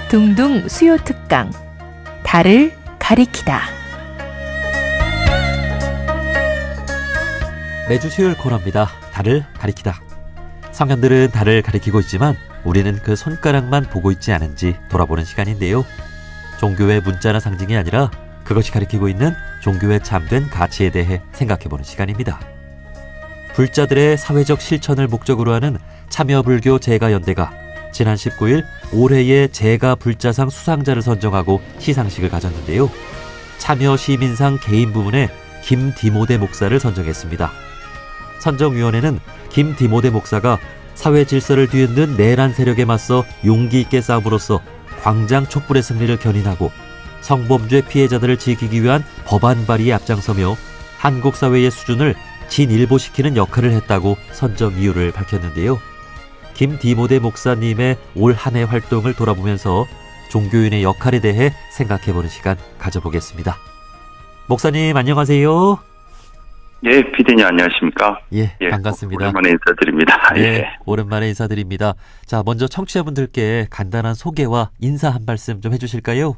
둥둥 수요 특강 달을 가리키다. 매주 수요일 코너입니다. 달을 가리키다. 성현들은 달을 가리키고 있지만 우리는 그 손가락만 보고 있지 않은지 돌아보는 시간인데요. 종교의 문자나 상징이 아니라 그것이 가리키고 있는 종교의 참된 가치에 대해 생각해보는 시간입니다. 불자들의 사회적 실천을 목적으로 하는 참여불교 제가연대가 지난 19일 올해의 제가불자상 수상자를 선정하고 시상식을 가졌는데요. 참여시민상 개인 부문에 김디모데 목사를 선정했습니다. 선정위원회는 김디모데 목사가 사회 질서를 뒤흔든 내란 세력에 맞서 용기 있게 싸움으로써 광장 촛불의 승리를 견인하고 성범죄 피해자들을 지키기 위한 법안 발의에 앞장서며 한국 사회의 수준을 진일보시키는 역할을 했다고 선정 이유를 밝혔는데요. 김디모데 목사님의 올 한 해 활동을 돌아보면서 종교인의 역할에 대해 생각해보는 시간 가져보겠습니다. 목사님 안녕하세요. 예, PD님 안녕하십니까? 예, 반갑습니다. 오랜만에 인사드립니다. 예, 오랜만에 인사드립니다. 자, 먼저 청취자분들께 간단한 소개와 인사 한 말씀 좀 해주실까요?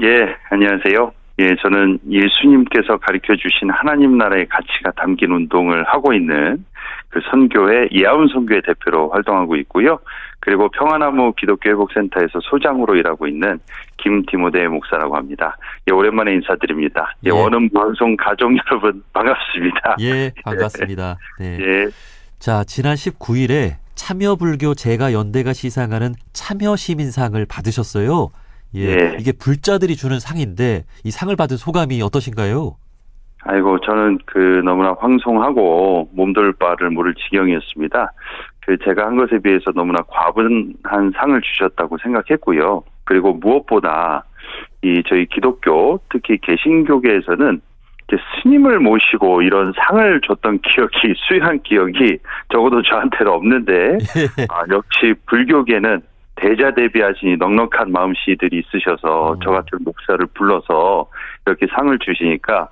예, 안녕하세요. 예, 저는 예수님께서 가르쳐주신 하나님 나라의 가치가 담긴 운동을 하고 있는 그 선교회 이하운 선교회 대표로 활동하고 있고요. 그리고 평화나무 기독교 회복센터에서 소장으로 일하고 있는 김디모데 목사라고 합니다. 예, 오랜만에 인사드립니다. 예, 원음 방송 가족 여러분 반갑습니다. 예, 반갑습니다. 네. 예. 자, 지난 19일에 참여불교 제가연대가 시상하는 참여시민상을 받으셨어요. 예, 이게 불자들이 주는 상인데 이 상을 받은 소감이 어떠신가요? 아이고, 저는 너무나 황송하고 몸둘 바를 모를 지경이었습니다. 제가 한 것에 비해서 너무나 과분한 상을 주셨다고 생각했고요. 그리고 무엇보다 저희 기독교, 특히 개신교계에서는 스님을 모시고 이런 상을 줬던 기억이, 수여한 기억이 적어도 저한테는 없는데, 역시 불교계는 대자대비하시니 넉넉한 마음씨들이 있으셔서 저 같은 목사를 불러서 이렇게 상을 주시니까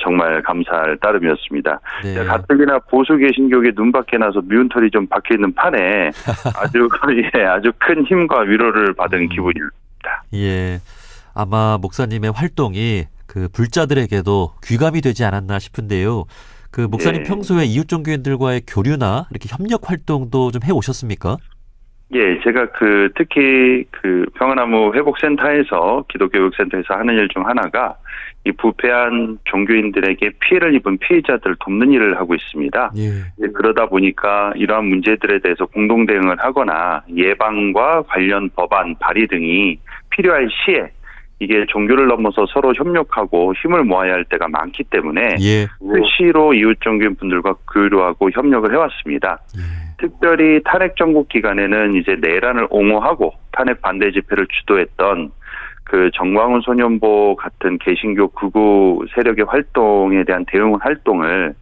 정말 감사할 따름이었습니다. 네. 가뜩이나 보수 개신교계 눈밖에 나서 미운 털이 좀 박혀있는 판에 아주 큰 힘과 위로를 받은 기분입니다. 예, 아마 목사님의 활동이 그 불자들에게도 귀감이 되지 않았나 싶은데요. 그 목사님 평소에 이웃 종교인들과의 교류나 이렇게 협력 활동도 좀 해오셨습니까? 예, 제가 특히 평화나무 회복센터에서, 기독교 회복센터에서 하는 일 중 하나가 이 부패한 종교인들에게 피해를 입은 피해자들을 돕는 일을 하고 있습니다. 예. 그러다 보니까 이러한 문제들에 대해서 공동 대응을 하거나 예방과 관련 법안 발의 등이 필요할 시에 이게 종교를 넘어서 서로 협력하고 힘을 모아야 할 때가 많기 때문에 수시로 이웃 종교인 분들과 교류하고 협력을 해왔습니다. 특별히 탄핵 정국 기간에는 이제 내란을 옹호하고 탄핵 반대 집회를 주도했던 정광훈 소년보 같은 개신교 극우 세력의 활동에 대한 대응 활동을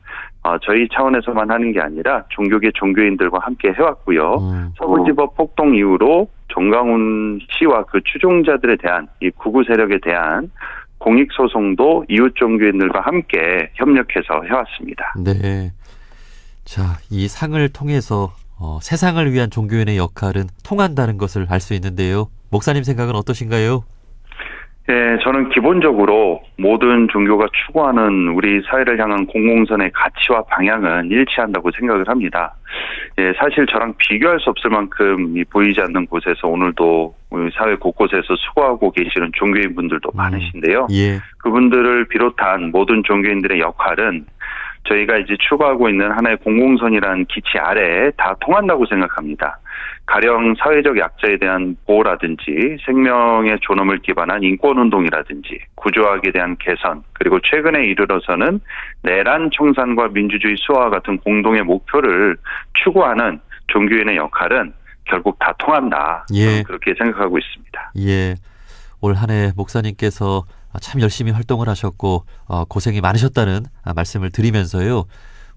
저희 차원에서만 하는 게 아니라 종교계 종교인들과 함께 해왔고요. 서울지법 폭동 이후로 정광훈 씨와 그 추종자들에 대한 이 극우 세력에 대한 공익소송도 이웃 종교인들과 함께 협력해서 해왔습니다. 네. 자, 이 상을 통해서 세상을 위한 종교인의 역할은 통한다는 것을 알 수 있는데요. 목사님 생각은 어떠신가요? 예, 저는 기본적으로 모든 종교가 추구하는 우리 사회를 향한 공공선의 가치와 방향은 일치한다고 생각을 합니다. 예, 사실 저랑 비교할 수 없을 만큼 보이지 않는 곳에서 오늘도 우리 사회 곳곳에서 수고하고 계시는 종교인 분들도 많으신데요. 예. 그분들을 비롯한 모든 종교인들의 역할은 저희가 이제 추구하고 있는 하나의 공공선이라는 기치 아래에 다 통한다고 생각합니다. 가령 사회적 약자에 대한 보호라든지 생명의 존엄을 기반한 인권운동이라든지 구조학에 대한 개선, 그리고 최근에 이르러서는 내란 청산과 민주주의 수호와 같은 공동의 목표를 추구하는 종교인의 역할은 결국 다 통한다. 그렇게 생각하고 있습니다. 예, 올 한 해 목사님께서 참 열심히 활동을 하셨고 고생이 많으셨다는 말씀을 드리면서요.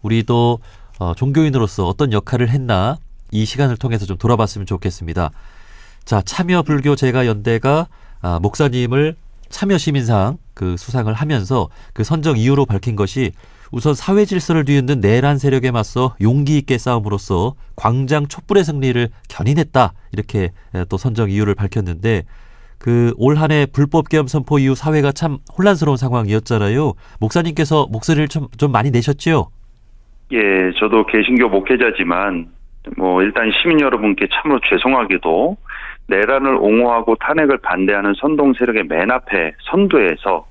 우리도 종교인으로서 어떤 역할을 했나 이 시간을 통해서 좀 돌아봤으면 좋겠습니다. 자, 참여불교 제가연대가 목사님을 참여시민상 수상을 하면서 그 선정 이유로 밝힌 것이 우선 사회 질서를 뒤흔든 내란 세력에 맞서 용기 있게 싸움으로써 광장 촛불의 승리를 견인했다. 이렇게 또 선정 이유를 밝혔는데 그 올 한 해 불법 계엄 선포 이후 사회가 참 혼란스러운 상황이었잖아요. 목사님께서 목소리를 좀 많이 내셨죠? 예, 저도 개신교 목회자지만 일단 시민 여러분께 참으로 죄송하게도 내란을 옹호하고 탄핵을 반대하는 선동 세력의 맨 앞에 선두에서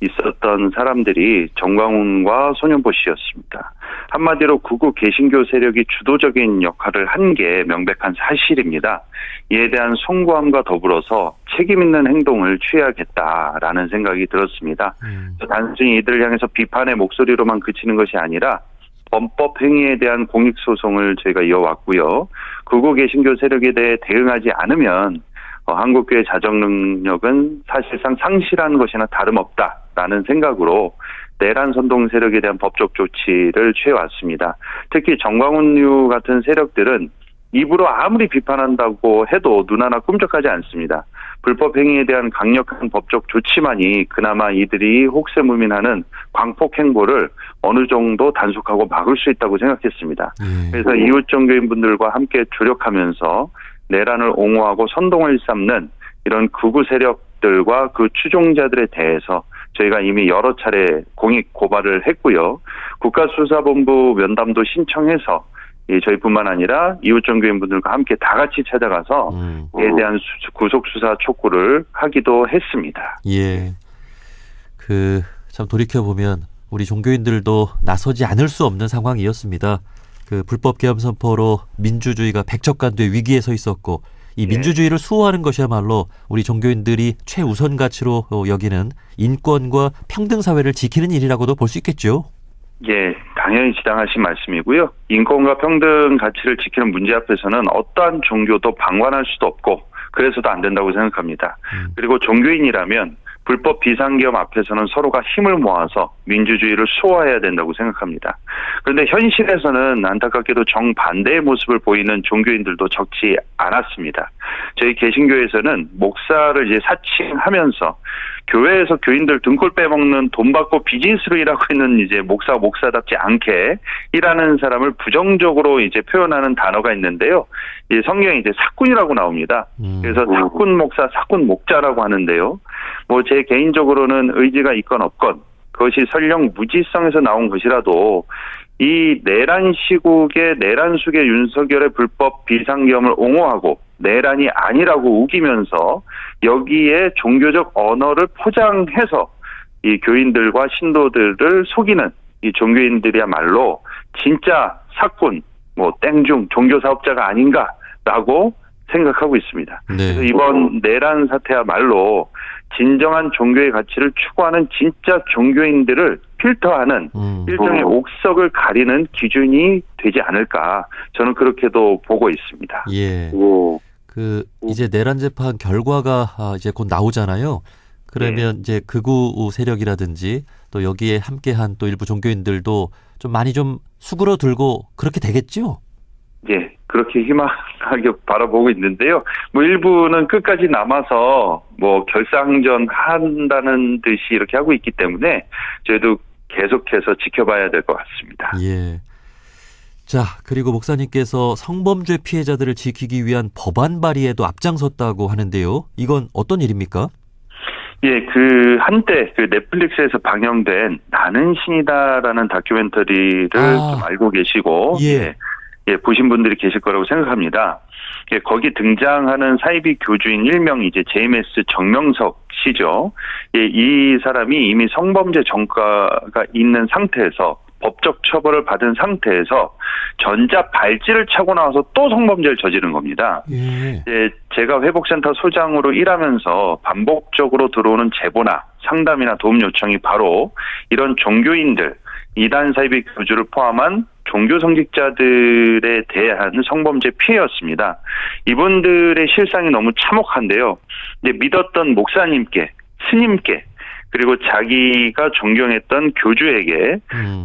있었던 사람들이 정광훈과 손현보 씨였습니다. 한마디로 극우 개신교 세력이 주도적인 역할을 한 게 명백한 사실입니다. 이에 대한 송구함과 더불어서 책임 있는 행동을 취해야겠다라는 생각이 들었습니다. 단순히 이들을 향해서 비판의 목소리로만 그치는 것이 아니라 범법 행위에 대한 공익소송을 저희가 이어왔고요. 극우 개신교 세력에 대해 대응하지 않으면 한국교회 자정 능력은 사실상 상실한 것이나 다름없다라는 생각으로 내란 선동 세력에 대한 법적 조치를 취해왔습니다. 특히 정광훈류 같은 세력들은 입으로 아무리 비판한다고 해도 눈 하나 꿈쩍하지 않습니다. 불법 행위에 대한 강력한 법적 조치만이 그나마 이들이 혹세무민하는 광폭 행보를 어느 정도 단속하고 막을 수 있다고 생각했습니다. 그래서 이웃 종교인분들과 함께 조력하면서 내란을 옹호하고 선동을 일삼는 이런 극우 세력들과 그 추종자들에 대해서 저희가 이미 여러 차례 공익 고발을 했고요. 국가수사본부 면담도 신청해서 저희뿐만 아니라 이웃 종교인분들과 함께 다 같이 찾아가서 이에 대한 구속수사 촉구를 하기도 했습니다. 예. 참 돌이켜보면 우리 종교인들도 나서지 않을 수 없는 상황이었습니다. 불법 계엄 선포로 민주주의가 백척간두의 위기에 서 있었고 이 민주주의를 수호하는 것이야말로 우리 종교인들이 최우선 가치로 여기는 인권과 평등 사회를 지키는 일이라고도 볼 수 있겠죠. 예, 당연히 지당하신 말씀이고요. 인권과 평등 가치를 지키는 문제 앞에서는 어떠한 종교도 방관할 수도 없고 그래서도 안 된다고 생각합니다. 그리고 종교인이라면 불법 비상계엄 앞에서는 서로가 힘을 모아서 민주주의를 수호해야 된다고 생각합니다. 그런데 현실에서는 안타깝게도 정반대의 모습을 보이는 종교인들도 적지 않았습니다. 저희 개신교에서는 목사를 이제 사칭하면서 교회에서 교인들 등골 빼먹는 돈 받고 비즈니스로 일하고 있는 이제 목사답지 않게 일하는 사람을 부정적으로 이제 표현하는 단어가 있는데요. 이 성경에 이제 사꾼이라고 나옵니다. 그래서 사꾼 목사, 사꾼 목자라고 하는데요. 제 개인적으로는 의지가 있건 없건 그것이 설령 무지성에서 나온 것이라도 이 내란 시국의 내란 속의 윤석열의 불법 비상계엄을 옹호하고 내란이 아니라고 우기면서 여기에 종교적 언어를 포장해서 이 교인들과 신도들을 속이는 이 종교인들이야말로 진짜 사꾼, 땡중 종교사업자가 아닌가라고 생각하고 있습니다. 네. 그래서 이번 내란 사태야말로 진정한 종교의 가치를 추구하는 진짜 종교인들을 필터하는 일종의 옥석을 가리는 기준이 되지 않을까 저는 그렇게도 보고 있습니다. 예. 이제 내란 재판 결과가 이제 곧 나오잖아요. 그러면 이제 극우 세력이라든지 또 여기에 함께한 또 일부 종교인들도 좀 많이 좀 수그러들고 그렇게 되겠죠? 예, 그렇게 희망하게 바라보고 있는데요. 일부는 끝까지 남아서 결사항전 한다는 듯이 이렇게 하고 있기 때문에 저희도 계속해서 지켜봐야 될 것 같습니다. 예. 자, 그리고 목사님께서 성범죄 피해자들을 지키기 위한 법안 발의에도 앞장섰다고 하는데요. 이건 어떤 일입니까? 예, 한때 넷플릭스에서 방영된 나는 신이다라는 다큐멘터리를 좀 알고 계시고, 예, 보신 분들이 계실 거라고 생각합니다. 예, 거기 등장하는 사이비 교주인 일명 이제 JMS 정명석 씨죠. 예, 이 사람이 이미 성범죄 전과가 있는 상태에서 법적 처벌을 받은 상태에서 전자 발찌를 차고 나와서 또 성범죄를 저지른 겁니다. 예, 제가 회복센터 소장으로 일하면서 반복적으로 들어오는 제보나 상담이나 도움 요청이 바로 이런 종교인들, 이단 사이비 교주를 포함한 종교 성직자들에 대한 성범죄 피해였습니다. 이분들의 실상이 너무 참혹한데요. 믿었던 목사님께, 스님께, 그리고 자기가 존경했던 교주에게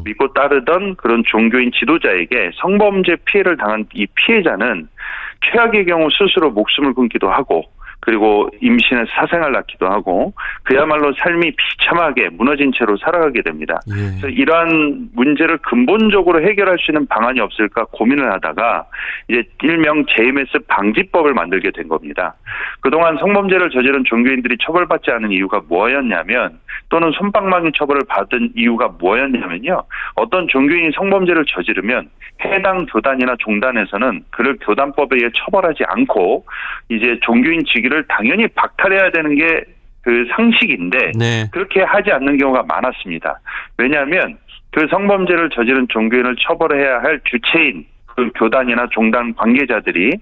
믿고 따르던 그런 종교인 지도자에게 성범죄 피해를 당한 이 피해자는 최악의 경우 스스로 목숨을 끊기도 하고 그리고 임신해서 사생활 낳기도 하고 그야말로 삶이 비참하게 무너진 채로 살아가게 됩니다. 그래서 이러한 문제를 근본적으로 해결할 수 있는 방안이 없을까 고민을 하다가 이제 일명 JMS 방지법을 만들게 된 겁니다. 그동안 성범죄를 저지른 종교인들이 처벌받지 않은 이유가 뭐였냐면 또는 솜방망이 처벌을 받은 이유가 뭐였냐면요. 어떤 종교인이 성범죄를 저지르면 해당 교단이나 종단에서는 그를 교단법에 의해 처벌하지 않고 이제 종교인 직위를 당연히 박탈해야 되는 게 그 상식인데 네. 그렇게 하지 않는 경우가 많았습니다. 왜냐하면 그 성범죄를 저지른 종교인을 처벌해야 할 주체인 그 교단이나 종단 관계자들이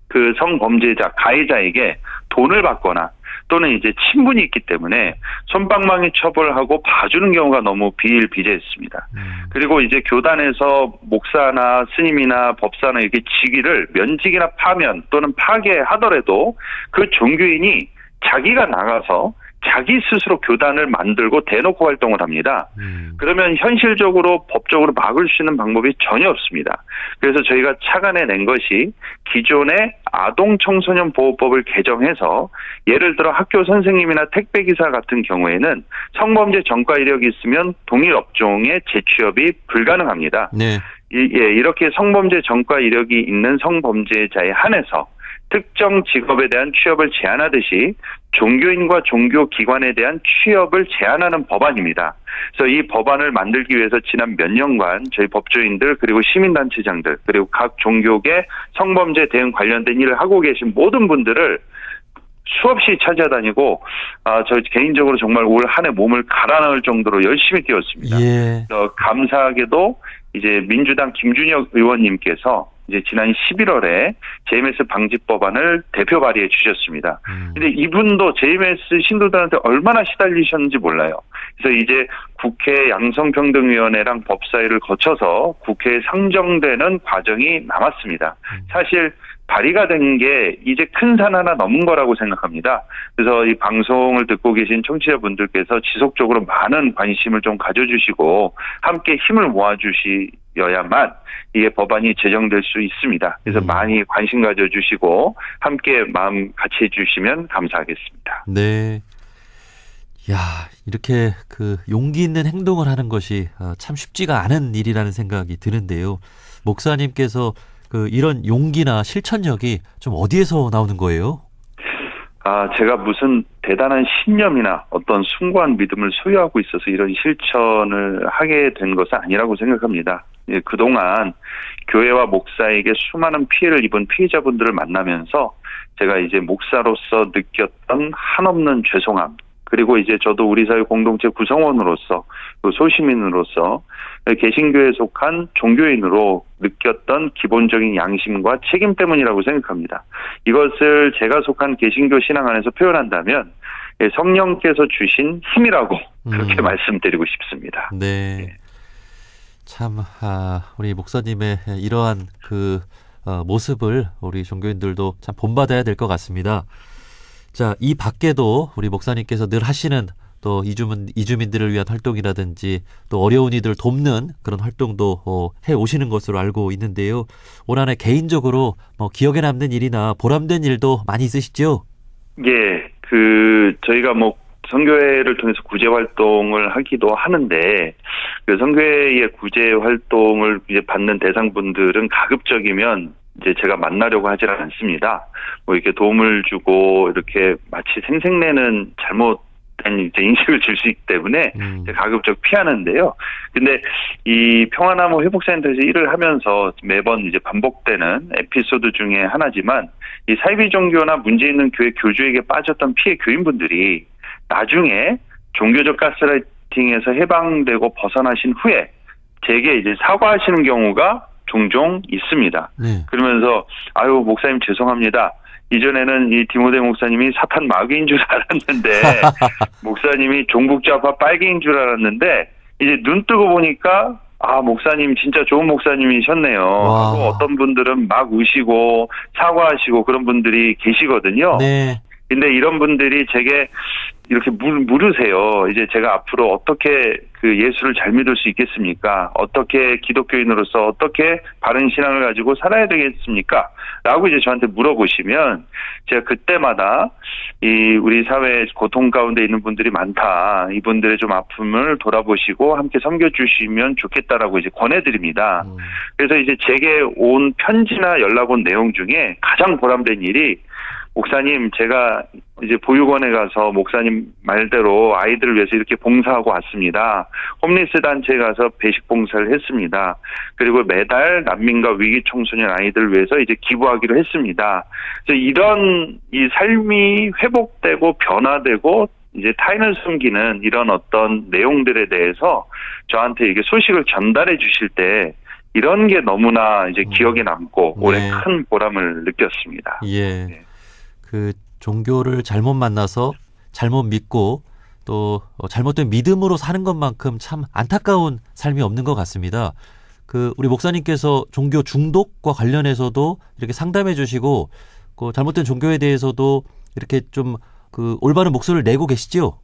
그 성범죄자, 가해자에게 돈을 받거나 또는 이제 친분이 있기 때문에 솜방망이 처벌하고 봐주는 경우가 너무 비일비재했습니다. 그리고 이제 교단에서 목사나 스님이나 법사나 이렇게 직위를 면직이나 파면 또는 파괴하더라도 그 종교인이 자기가 나가서 자기 스스로 교단을 만들고 대놓고 활동을 합니다. 그러면 현실적으로 법적으로 막을 수 있는 방법이 전혀 없습니다. 그래서 저희가 차관에 낸 것이 기존의 아동청소년 보호법을 개정해서 예를 들어 학교 선생님이나 택배기사 같은 경우에는 성범죄 전과 이력이 있으면 동일 업종에 재취업이 불가능합니다. 네. 이렇게 성범죄 전과 이력이 있는 성범죄자에 한해서 특정 직업에 대한 취업을 제한하듯이 종교인과 종교기관에 대한 취업을 제한하는 법안입니다. 그래서 이 법안을 만들기 위해서 지난 몇 년간 저희 법조인들 그리고 시민단체장들 그리고 각 종교계 성범죄 대응 관련된 일을 하고 계신 모든 분들을 수없이 찾아다니고 저 개인적으로 정말 올 한 해 몸을 갈아 넣을 정도로 열심히 뛰었습니다. 예. 감사하게도 이제 민주당 김준혁 의원님께서 이제 지난 11월에 JMS 방지법안을 대표 발의해 주셨습니다. 근데 이분도 JMS 신도들한테 얼마나 시달리셨는지 몰라요. 그래서 이제 국회 양성평등위원회랑 법사위를 거쳐서 국회에 상정되는 과정이 남았습니다. 사실 발의가 된 게 이제 큰 산 하나 넘은 거라고 생각합니다. 그래서 이 방송을 듣고 계신 청취자분들께서 지속적으로 많은 관심을 좀 가져주시고 함께 힘을 모아주셔야만 이게 법안이 제정될 수 있습니다. 그래서 많이 관심 가져주시고 함께 마음 같이 해주시면 감사하겠습니다. 네. 야, 이렇게 그 용기 있는 행동을 하는 것이 참 쉽지가 않은 일이라는 생각이 드는데요. 목사님께서 그 이런 용기나 실천력이 좀 어디에서 나오는 거예요? 제가 무슨 대단한 신념이나 어떤 숭고한 믿음을 소유하고 있어서 이런 실천을 하게 된 것은 아니라고 생각합니다. 그동안 교회와 목사에게 수많은 피해를 입은 피해자분들을 만나면서 제가 이제 목사로서 느꼈던 한없는 죄송함, 그리고 이제 저도 우리 사회 공동체 구성원으로서 그 소시민으로서 개신교에 속한 종교인으로 느꼈던 기본적인 양심과 책임 때문이라고 생각합니다. 이것을 제가 속한 개신교 신앙 안에서 표현한다면 성령께서 주신 힘이라고 그렇게 말씀드리고 싶습니다. 네. 참 우리 목사님의 이러한 그 모습을 우리 종교인들도 참 본받아야 될 것 같습니다. 자, 이 밖에도 우리 목사님께서 늘 하시는 또 이주민들을 위한 활동이라든지 또 어려운 이들 돕는 그런 활동도 해 오시는 것으로 알고 있는데요. 올 한 해 개인적으로 기억에 남는 일이나 보람된 일도 많이 있으시죠? 예, 저희가 선교회를 통해서 구제 활동을 하기도 하는데 그 선교회의 구제 활동을 이제 받는 대상분들은 가급적이면 이제 제가 만나려고 하질 않습니다. 이렇게 도움을 주고 이렇게 마치 생색내는 잘못된 이제 인식을 줄 수 있기 때문에 가급적 피하는데요. 근데 이 평화나무 회복센터에서 일을 하면서 매번 이제 반복되는 에피소드 중에 하나지만 이 사이비 종교나 문제 있는 교회 교주에게 빠졌던 피해 교인분들이 나중에 종교적 가스라이팅에서 해방되고 벗어나신 후에 제게 이제 사과하시는 경우가 종종 있습니다. 네. 그러면서 목사님 죄송합니다. 이전에는 이 디모데 목사님이 사탄 마귀인 줄 알았는데 목사님이 종북좌파 빨갱이인 줄 알았는데 이제 눈 뜨고 보니까 목사님 진짜 좋은 목사님이셨네요. 하고 어떤 분들은 막 우시고 사과하시고 그런 분들이 계시거든요. 네. 근데 이런 분들이 제게 이렇게 물으세요. 이제 제가 앞으로 어떻게 그 예수를 잘 믿을 수 있겠습니까? 어떻게 기독교인으로서 어떻게 바른 신앙을 가지고 살아야 되겠습니까? 라고 이제 저한테 물어보시면 제가 그때마다 이 우리 사회 고통 가운데 있는 분들이 많다. 이분들의 좀 아픔을 돌아보시고 함께 섬겨주시면 좋겠다라고 이제 권해드립니다. 그래서 이제 제게 온 편지나 연락 온 내용 중에 가장 보람된 일이 목사님, 제가 이제 보육원에 가서 목사님 말대로 아이들을 위해서 이렇게 봉사하고 왔습니다. 홈리스 단체에 가서 배식 봉사를 했습니다. 그리고 매달 난민과 위기 청소년 아이들을 위해서 이제 기부하기로 했습니다. 그래서 이런 이 삶이 회복되고 변화되고 이제 타인을 숨기는 이런 어떤 내용들에 대해서 저한테 이게 소식을 전달해 주실 때 이런 게 너무나 이제 기억에 남고 올해 네. 큰 보람을 느꼈습니다. 예. 네. 그 종교를 잘못 만나서 잘못 믿고 또 잘못된 믿음으로 사는 것만큼 참 안타까운 삶이 없는 것 같습니다. 그 우리 목사님께서 종교 중독과 관련해서도 이렇게 상담해 주시고 그 잘못된 종교에 대해서도 이렇게 좀 그 올바른 목소리를 내고 계시죠?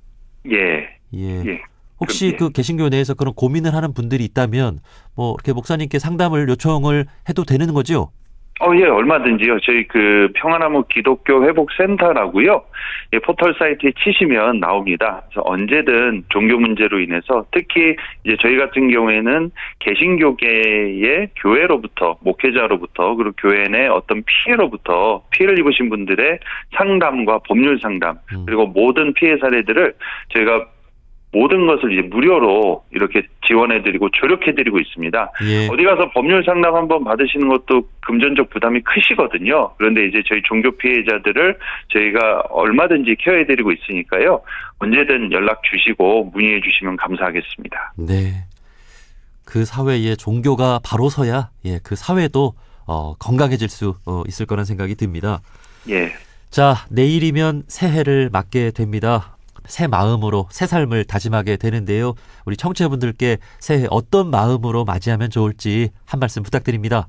예. 예. 예. 혹시 그 개신교 내에서 그런 고민을 하는 분들이 있다면 뭐 이렇게 목사님께 상담을 요청을 해도 되는 거죠? 예, 얼마든지요. 저희 그 평안나무 기독교 회복센터라고요. 예, 포털 사이트에 치시면 나옵니다. 그래서 언제든 종교 문제로 인해서 특히 이제 저희 같은 경우에는 개신교계의 교회로부터 목회자로부터 그리고 교회 내 어떤 피해로부터 피해를 입으신 분들의 상담과 법률 상담 그리고 모든 피해 사례들을 저희가 모든 것을 이제 무료로 이렇게 지원해드리고 조력해드리고 있습니다. 예. 어디 가서 법률 상담 한번 받으시는 것도 금전적 부담이 크시거든요. 그런데 이제 저희 종교 피해자들을 저희가 얼마든지 케어해드리고 있으니까요. 언제든 연락 주시고 문의해 주시면 감사하겠습니다. 네. 그 사회에 종교가 바로 서야 그 사회도 건강해질 수 있을 거란 생각이 듭니다. 예. 자, 내일이면 새해를 맞게 됩니다. 새 마음으로 새 삶을 다짐하게 되는데요. 우리 청취자분들께 새해 어떤 마음으로 맞이하면 좋을지 한 말씀 부탁드립니다.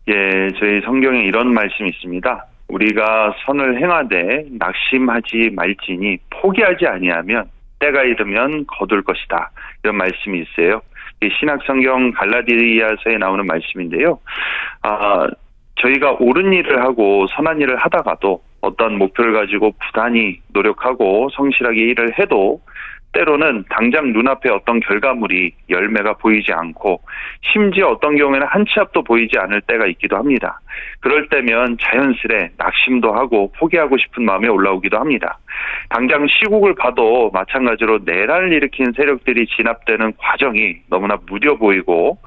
예, 저희 성경에 이런 말씀이 있습니다. 우리가 선을 행하되 낙심하지 말지니 포기하지 아니하면 때가 이르면 거둘 것이다. 이런 말씀이 있어요. 신약성경 갈라디아서에 나오는 말씀인데요. 저희가 옳은 일을 하고 선한 일을 하다가도 어떤 목표를 가지고 부단히 노력하고 성실하게 일을 해도 때로는 당장 눈앞에 어떤 결과물이 열매가 보이지 않고 심지어 어떤 경우에는 한 치 앞도 보이지 않을 때가 있기도 합니다. 그럴 때면 자연스레 낙심도 하고 포기하고 싶은 마음이 올라오기도 합니다. 당장 시국을 봐도 마찬가지로 내란을 일으킨 세력들이 진압되는 과정이 너무나 무뎌 보이고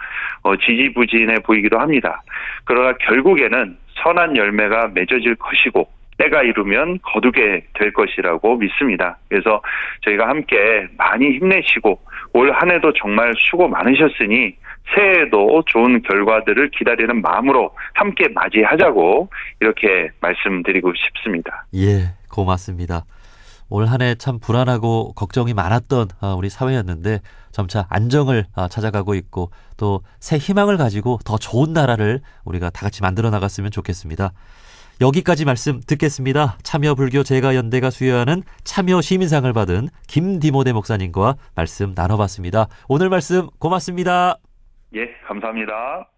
지지부진해 보이기도 합니다. 그러나 결국에는 선한 열매가 맺어질 것이고 때가 이르면 거두게 될 것이라고 믿습니다. 그래서 저희가 함께 많이 힘내시고 올 한 해도 정말 수고 많으셨으니 새해에도 좋은 결과들을 기다리는 마음으로 함께 맞이하자고 이렇게 말씀드리고 싶습니다. 예, 고맙습니다. 올 한 해 참 불안하고 걱정이 많았던 우리 사회였는데 점차 안정을 찾아가고 있고 또 새 희망을 가지고 더 좋은 나라를 우리가 다 같이 만들어 나갔으면 좋겠습니다. 여기까지 말씀 듣겠습니다. 참여불교제가연대가 수여하는 참여시민상을 받은 김디모데 목사님과 말씀 나눠봤습니다. 오늘 말씀 고맙습니다. 예, 감사합니다.